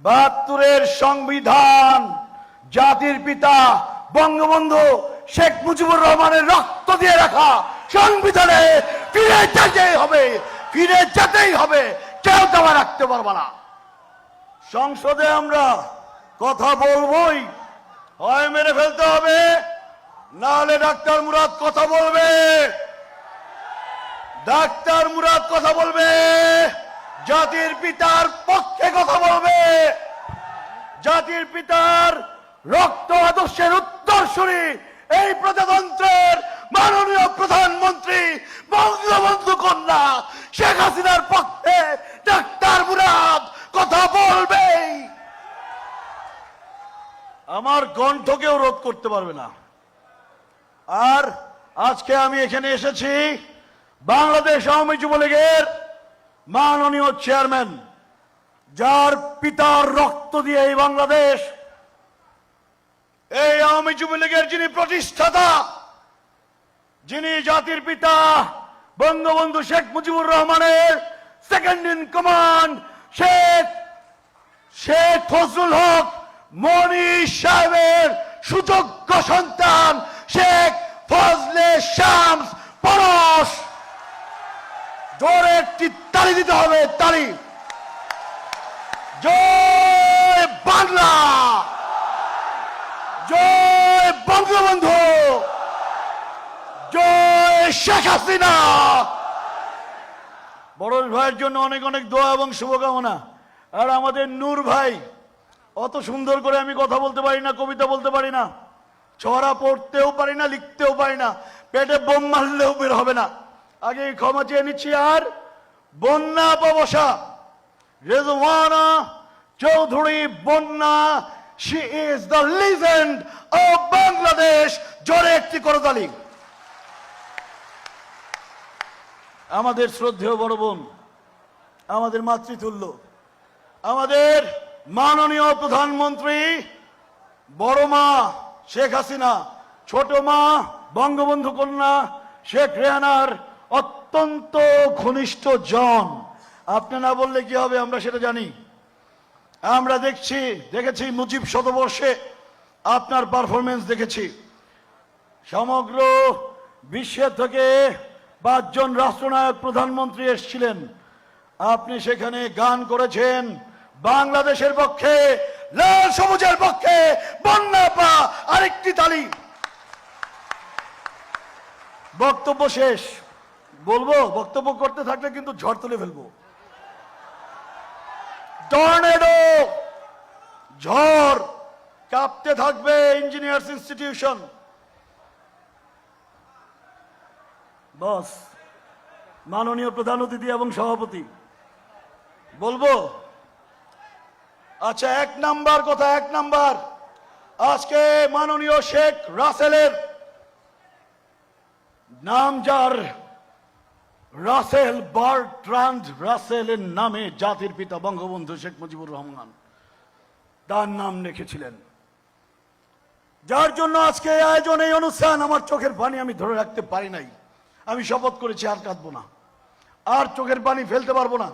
72-এর সংবিধান জাতির পিতা বঙ্গবন্ধু শেখ মুজিবুর রহমানের রক্ত দিয়ে রাখা সংবিধানে ফিরে যেতেই হবে, কেউ দাবা রাখতে পারবে না। সংসদে আমরা কথা বলবই, হয় মেরে ফেলতে হবে, নাহলে ডাক্তার মুরাদ কথা বলবে। ডাক্তার মুরাদ কথা বলবে, জাতির পিতার পক্ষে কথা বলবে, জাতির পিতার রক্ত আদর্শের উত্তরসূরি এই প্রজাতন্ত্রের মাননীয় প্রধানমন্ত্রী বঙ্গবন্ধু কন্যা শেখ হাসিনার পক্ষে ডাক্তার মুরাদ কথা বলবেই। আমার কণ্ঠ কেউ রোধ করতে পারবে না। আর আজকে আমি এখানে এসেছি বাংলাদেশ আওয়ামী যুবলীগের মাননীয় চেয়ারম্যান, যার পিতার রক্ত দিয়ে এই বাংলাদেশ, এই আওয়ামী যুবলীগের যিনি প্রতিষ্ঠাতা, যিনি জাতির পিতা বঙ্গবন্ধু শেখ মুজিবুর রহমানের second in command Sheikh Fazlul Haque মনির সাহেবের সুযোগ্য সন্তান শেখ ফজলে শামস পরশ। জোরে একটি তালি দিতে হবে, তালি। জয় বাংলা, জয় বঙ্গবন্ধু, জয় শেখ হাসিনা। বড় ভাইয়ের জন্য অনেক অনেক দোয়া এবং শুভকামনা। আর আমাদের নূর ভাই, অত সুন্দর করে আমি কথা বলতে পারি না, কবিতা বলতে পারি না, ছড়া পড়তেও পারি না, লিখতেও পারি না, পেটে বোম মারলেও বের হবে না। আগে ক্ষমা চেয়ে নিচ্ছি। আর বন্যা পাবসা রেজওয়ানা চৌধুরী বন্যা, she is the legend of Bangladesh। জোরে একটি করতালি। আমাদের শ্রদ্ধেয় বড় বোন, আমাদের মাতৃতুল্য, আমাদের মাননীয় প্রধানমন্ত্রী বড় মা শেখ হাসিনা, ছোট মা বঙ্গবন্ধু কন্যা শেখ রেহানার অত্যন্ত ঘনিষ্ঠ জন। আপনি না বললে কি হবে, আমরা সেটা জানি। আমরা দেখেছি মুজিব শতবর্ষে আপনার পারফরমেন্স দেখেছি। সমগ্র বিশ্বের থেকে 5 জন রাষ্ট্রনায়ক প্রধানমন্ত্রী এসেছিলেন, আপনি সেখানে গান করেছেন বাংলাদেশের পক্ষে, লাল সবুজের পক্ষে। বন্যা পা আরেকটি তালি। বক্তব্য শেষ। বলবো, বক্তব্য করতে থাকলে কিন্তু ঝড় তুলে ফেলবো। টর্নেডো, ঝড়, কাঁপতে থাকবে ইঞ্জিনিয়ার্স ইনস্টিটিউশন। বস, মাননীয় প্রধান অতিথি এবং সভাপতি, বলবো? আচ্ছা, 1 নাম্বার কথা, 1 নাম্বার, আজকে মাননীয় শেখ রাসেলের নাম, যার রাসেল বার্ট্রান্ড রাসেলের নামে জাতির পিতা বঙ্গবন্ধু শেখ মুজিবুর রহমান তার নাম রেখেছিলেন, যার জন্য আজকে আয়োজন এই অনুষ্ঠান। আমার চোখের পানি আমি ধরে রাখতে পারি নাই। আমি শপথ করেছি আর কাঁদবো না, আর চোখের পানি ফেলতে পারবো না।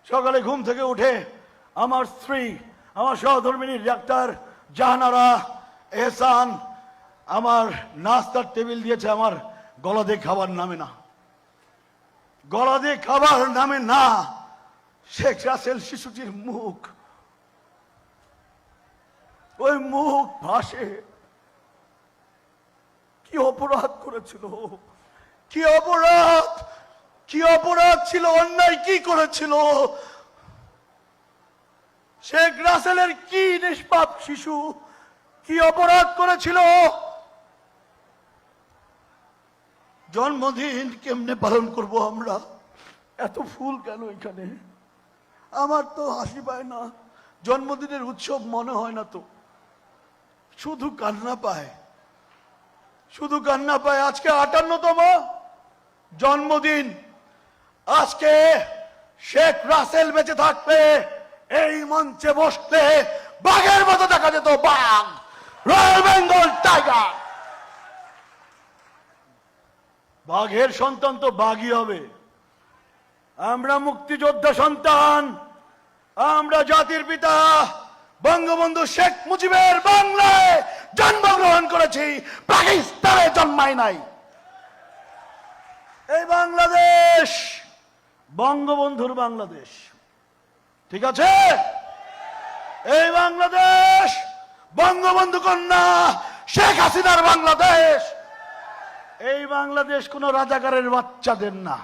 সকালে ঘুম থেকে উঠে আমার স্ত্রী, আমার সহধর্মিনী ডাক্তার জাহানারা এহসান আমার নাস্তার টেবিল দিয়েছে, আমার গলা দিয়ে খাবার নামে না, গলা দিয়ে খাবার নামে না। শেখ রাসেল শিশুটির মুখ, ওই মুখ ভাসে। কি অপরাধ করেছিল, কি অপরাধ, কি অপরাধ ছিল, অন্যায় কি করেছিল? শেখ রাসেলের কি নিষ্পাপ শিশু কি অপরাধ করেছিল? জন্মদিন কেমনে পালন করব আমরা? এত ফুল কেন এখানে? আমার তো হাসি পায় না, জন্মদিনের উৎসব মনে হয় না তো, শুধু কান্না পায়, শুধু কান্না পায়। আজকে 58তম জন্মদিন। আজকে শেখ রাসেল বেঁচে থাকবে, এই মঞ্চে বসলে বাঘের মতো দেখা যেত, বাঘ, রয়্যাল বেঙ্গল টাইগার। বাঘের সন্তান তো বাঘই হবে। আমরা মুক্তিযোদ্ধা সন্তান, আমরা জাতির পিতা বঙ্গবন্ধু শেখ মুজিবের বাংলায় জন্মগ্রহণ করেছি, পাকিস্তানে জন্মাই নাই। এই বাংলাদেশ বঙ্গবন্ধুর বাংলাদেশ, ঠিক আছে? এই বাংলাদেশ বঙ্গবন্ধু কন্যা শেখ হাসিনার বাংলাদেশ। এই বাংলাদেশ কোন রাজাকারের বাচ্চাদের না।